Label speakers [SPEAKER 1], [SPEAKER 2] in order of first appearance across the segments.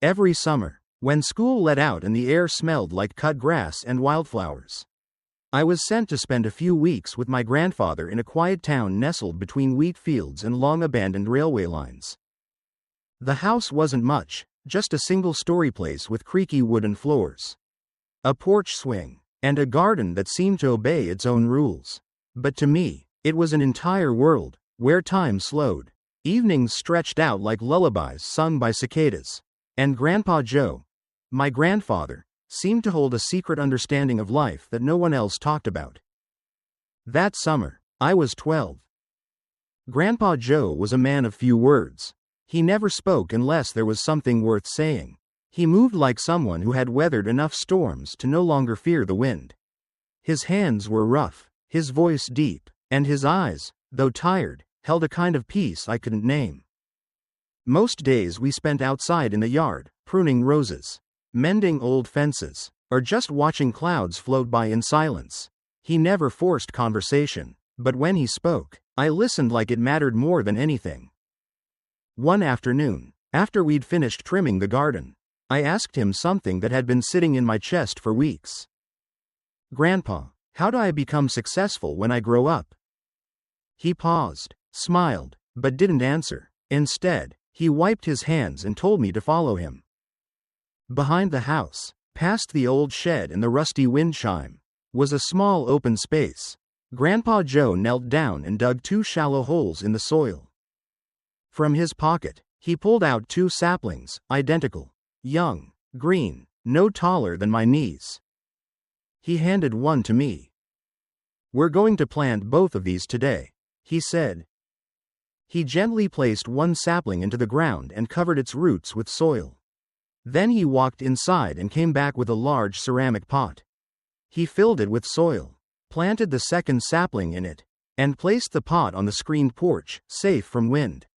[SPEAKER 1] Every summer, when school let out and the air smelled like cut grass and wildflowers, I was sent to spend a few weeks with my grandfather in a quiet town nestled between wheat fields and long-abandoned railway lines. The house wasn't much, just a single-story place with creaky wooden floors, a porch swing, and a garden that seemed to obey its own rules. But to me, it was an entire world, where time slowed. Evenings stretched out like lullabies sung by cicadas. And Grandpa Joe, my grandfather, seemed to hold a secret understanding of life that no one else talked about. That summer, I was 12. Grandpa Joe was a man of few words. He never spoke unless there was something worth saying. He moved like someone who had weathered enough storms to no longer fear the wind. His hands were rough, his voice deep, and his eyes, though tired, held a kind of peace I couldn't name. Most days we spent outside in the yard, pruning roses, mending old fences, or just watching clouds float by in silence. He never forced conversation, but when he spoke, I listened like it mattered more than anything. One afternoon, after we'd finished trimming the garden, I asked him something that had been sitting in my chest for weeks. "Grandpa, how do I become successful when I grow up?" He paused, smiled, but didn't answer. Instead, he wiped his hands and told me to follow him. Behind the house, past the old shed and the rusty wind chime, was a small open space. Grandpa Joe knelt down and dug 2 shallow holes in the soil. From his pocket, he pulled out 2 saplings, identical, young, green, no taller than my knees. He handed one to me. "We're going to plant both of these today," he said. He gently placed one sapling into the ground and covered its roots with soil. Then he walked inside and came back with a large ceramic pot. He filled it with soil, planted the second sapling in it, and placed the pot on the screened porch, safe from wind,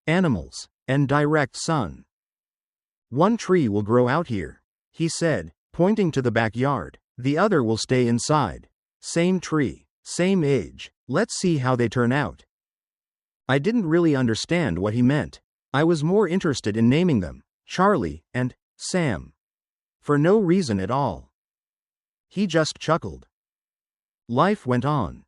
[SPEAKER 1] animals, and direct sun. "One tree will grow out here," he said, pointing to the backyard. "The other will stay inside. Same tree, same age. Let's see how they turn out." I didn't really understand what he meant. I was more interested in naming them, Charlie and Sam, for no reason at all. He just chuckled. Life went on.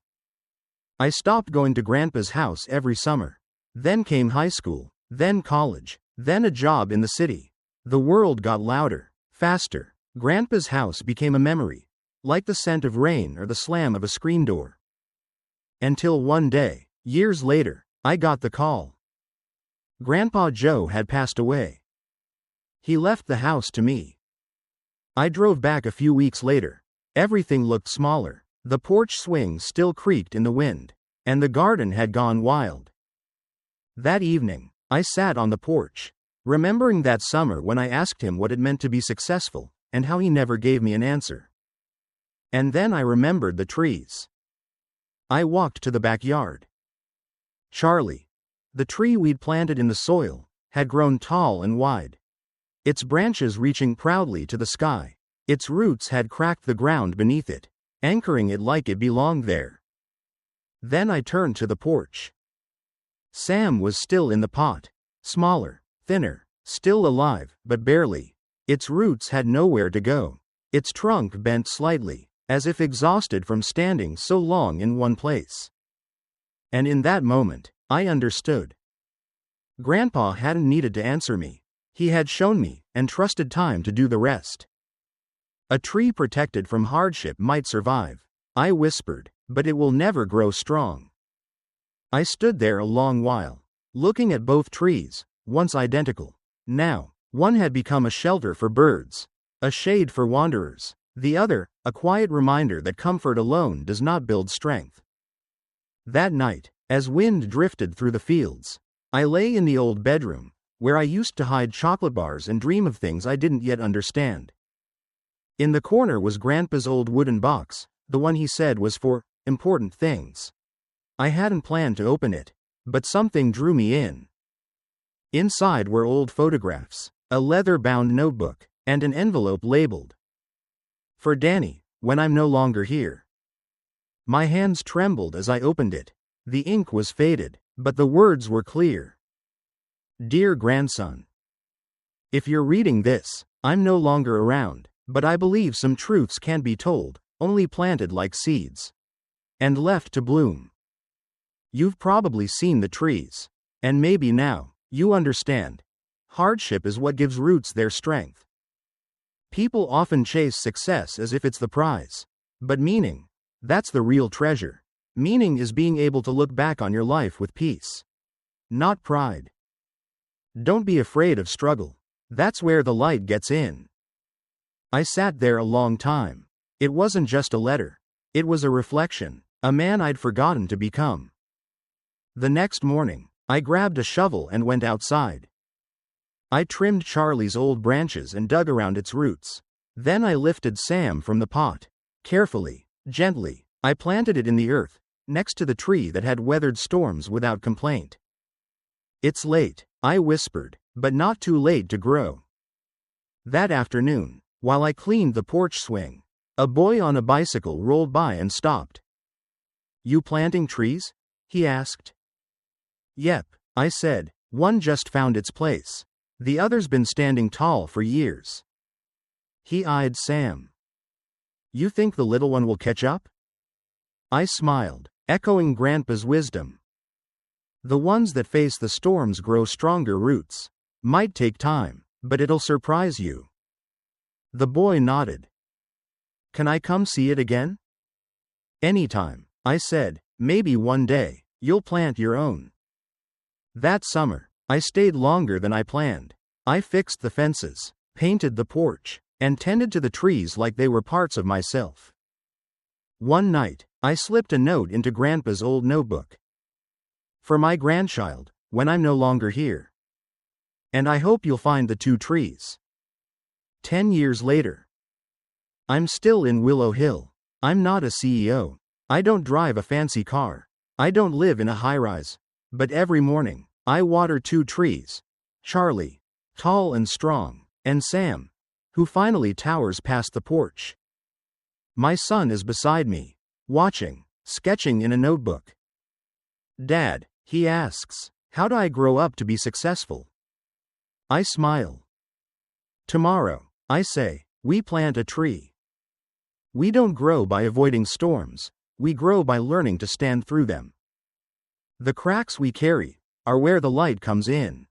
[SPEAKER 1] I stopped going to Grandpa's house every summer. Then came high school, then college, then a job in the city. The world got louder, faster. Grandpa's house became a memory, like the scent of rain or the slam of a screen door. Until one day, years later, I got the call. Grandpa Joe had passed away. He left the house to me. I drove back a few weeks later. Everything looked smaller. The porch swing still creaked in the wind, and the garden had gone wild. That evening, I sat on the porch, remembering that summer when I asked him what it meant to be successful, and how he never gave me an answer. And then I remembered the trees. I walked to the backyard. Charlie, the tree we'd planted in the soil, had grown tall and wide. Its branches reaching proudly to the sky. Its roots had cracked the ground beneath it, anchoring it like it belonged there. Then I turned to the porch. Sam was still in the pot, smaller, thinner, still alive, but barely. Its roots had nowhere to go. Its trunk bent slightly, as if exhausted from standing so long in one place. And in that moment, I understood. Grandpa hadn't needed to answer me. He had shown me, and trusted time to do the rest. "A tree protected from hardship might survive," I whispered, "but it will never grow strong." I stood there a long while, looking at both trees, once identical. Now, one had become a shelter for birds, a shade for wanderers. The other, a quiet reminder that comfort alone does not build strength. That night, as wind drifted through the fields, I lay in the old bedroom, where I used to hide chocolate bars and dream of things I didn't yet understand. In the corner was Grandpa's old wooden box, the one he said was for important things. I hadn't planned to open it, but something drew me in. Inside were old photographs, a leather-bound notebook, and an envelope labeled, "For Danny, when I'm no longer here." My hands trembled as I opened it. The ink was faded, but the words were clear. "Dear grandson, If you're reading this, I'm no longer around, but I believe some truths can't be told, only planted like seeds. And left to bloom. You've probably seen the trees. And maybe now, you understand. Hardship is what gives roots their strength. People often chase success as if it's the prize. But meaning, that's the real treasure. Meaning is being able to look back on your life with peace. Not pride. Don't be afraid of struggle. That's where the light gets in. I sat there a long time. It wasn't just a letter. It was a reflection, a man I'd forgotten to become. The next morning, I grabbed a shovel and went outside. I trimmed Charlie's old branches and dug around its roots. Then I lifted Sam from the pot. Carefully, gently, I planted it in the earth, next to the tree that had weathered storms without complaint. It's late, I whispered, but not too late to grow. That afternoon, while I cleaned the porch swing, a boy on a bicycle rolled by and stopped. "You planting trees?" he asked. "Yep," I said, "one just found its place. The other's been standing tall for years." He eyed Sam. "You think the little one will catch up?" I smiled, echoing Grandpa's wisdom. The ones that face the storms grow stronger roots. Might take time, but it'll surprise you. The boy nodded. "Can I come see it again?" "Anytime," I said, "maybe one day, you'll plant your own." That summer, I stayed longer than I planned. I fixed the fences, painted the porch, and tended to the trees like they were parts of myself. One night, I slipped a note into Grandpa's old notebook. "For my grandchild, when I'm no longer here. And I hope you'll find the 2 trees." 10 years later. I'm still in Willow Hill. I'm not a CEO. I don't drive a fancy car. I don't live in a high-rise. But every morning, I water 2 trees. Charlie, tall and strong, and Sam, who finally towers past the porch. My son is beside me, watching, sketching in a notebook. "Dad," he asks, "how do I grow up to be successful?" I smile. "Tomorrow," I say, "we plant a tree." We don't grow by avoiding storms, we grow by learning to stand through them. The cracks we carry are where the light comes in.